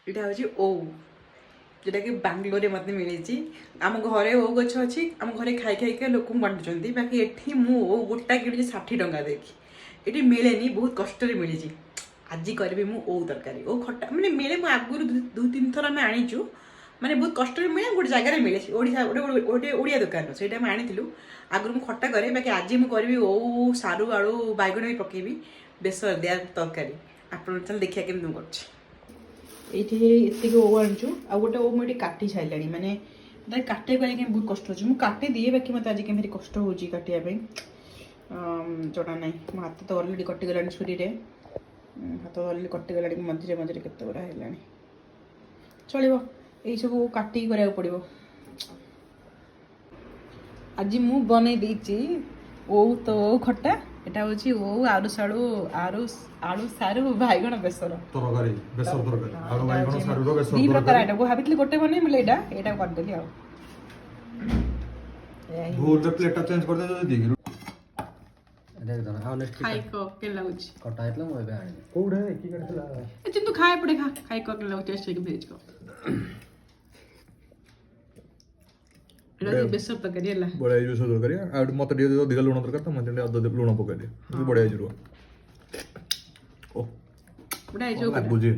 এটা হচ্ছে ও যেটাକି ବାଙ୍ଗଲୋରରେ ମୋତେ ମିଳିଛି ଆମ ଘରେ ଓଉ ଗଛ ଅଛି ଆମ ଘରେ ଖାଇ ଖାଇକା ଲୋକଙ୍କୁ ବାଣ୍ଟୁଛନ୍ତି ବାକି ଏଠି ମୁଁ ଓଉ ଗୋଟା କିଣୁଛି 60 ଟଙ୍କା ଦେଇକି ଏଠି ମିଳେନି ବହୁତ କଷ୍ଟରେ ମିଳିଛି ଆଜି କରିବି ମୁଁ ଓଉ ତରକାରୀ ଓଉ ଖଟା ମାନେ ମିଳେ ମୁଁ ଆଗରୁ 2-3 ଥର ଆମେ ଆଣିଛୁ ମାନେ ବହୁତ କଷ୍ଟରେ ମିଳେ ଗୋଟେ ଜାଗାରେ ମିଳେ ଓଡ଼ିଶା ଗୋଟେ ଓଡ଼ିଆ ଦୋକାନ ସେଇଟା ଆମେ ଆଣିଥିଲୁ ଆଗରୁ ମୁଁ ଖଟା କରେ ବାକି ଆଜି ମୁଁ କରିବି ଓଉ ସାରୁ ଆଳୁ ବାଇଗଣ ବି ପକେଇବି ବେସର ଦିଆ ତରକାରୀ ଆପଣ ଚାଲ ଦେଖିବା କେମିତି ମୁଁ କରୁଛି এইটি এତିକି ଓଉ ଆଣିଛୁ ଆଉ ଗୋଟେ ଓଉ ମୁଁ ଏଠି କାଟି ସାରିଲାଣି ମାନେ ମୋତେ କାଟିବାକୁ ଆଜି ବହୁତ କଷ୍ଟ ହେଉଛି ମୁଁ କାଟି ଦିଏ ବାକି ମୋତେ ଆଜି କେମିତି କଷ୍ଟ ହେଉଛି କାଟିବା ପାଇଁ ଜଣା ନାହିଁ ମୋ ହାତ ତ ଅଲରେଡ଼ି କଟିଗଲାଣି ଛୁରୀରେ ହାତ ଅଲରେଡ଼ି କଟିଗଲାଣି ମଝିରେ ମଝିରେ କେତେ ଗୁଡ଼ା ହେଲାଣି ଚଳିବ ଏଇସବୁ କାଟିକି କରିବାକୁ ପଡ଼ିବ ଆଜି ମୁଁ ବନେଇ ଦେଇଛି ଓଉ ତ ଓଉ ଖଟା এটা হচ্ছে ও আলু সাড়ু আলু সারু বাইগণ বেসর তরকারি বেসর তরকারি আলু বাইগণ সারুর বেসর ଦି ପ୍ରକାର তরকারি ଆଇଟମ ଭାବିଥିଲି ଗୋଟେ ବନେଇବି ବୋଲେ ଏଇଟା କରିଦେଲି ଆଉ ভুল প্লেটটা চেঞ্জ করতে যদি দিগি ଦେଖ ଅନେଷ୍ଟ ଖାଇ କେମିତି ଲାଗୁଛି କଟା ହେଇଥିଲା ମୁଁ ଏବେ ଆଣିବି କୋଉଡେ কি কাটলা ତୁ ଖାଇ ପଡେ ଖା ଖାଇ କେମିତି ଲାଗୁଛି ଟେଷ୍ଟ ହେଇକି ଭେଜ କହ ଏଇଟା ବେସର ତରକାରୀ ହେଲା ବଢିଆ ହେଇଯିବ ସବୁ ତରକାରୀ ଆଉ ମତେ ଟିକେ ଅଧିକ ଲୁଣ ଦରକାର ତ ମତେ ଟିକେ ଅଧିକ ଲୁଣ ପକାଇ ଦିଏ ବଢିଆ ହେଇଯିବ ଓ ବଢିଆ ହେଇଯିବ ଲାଗୁଛି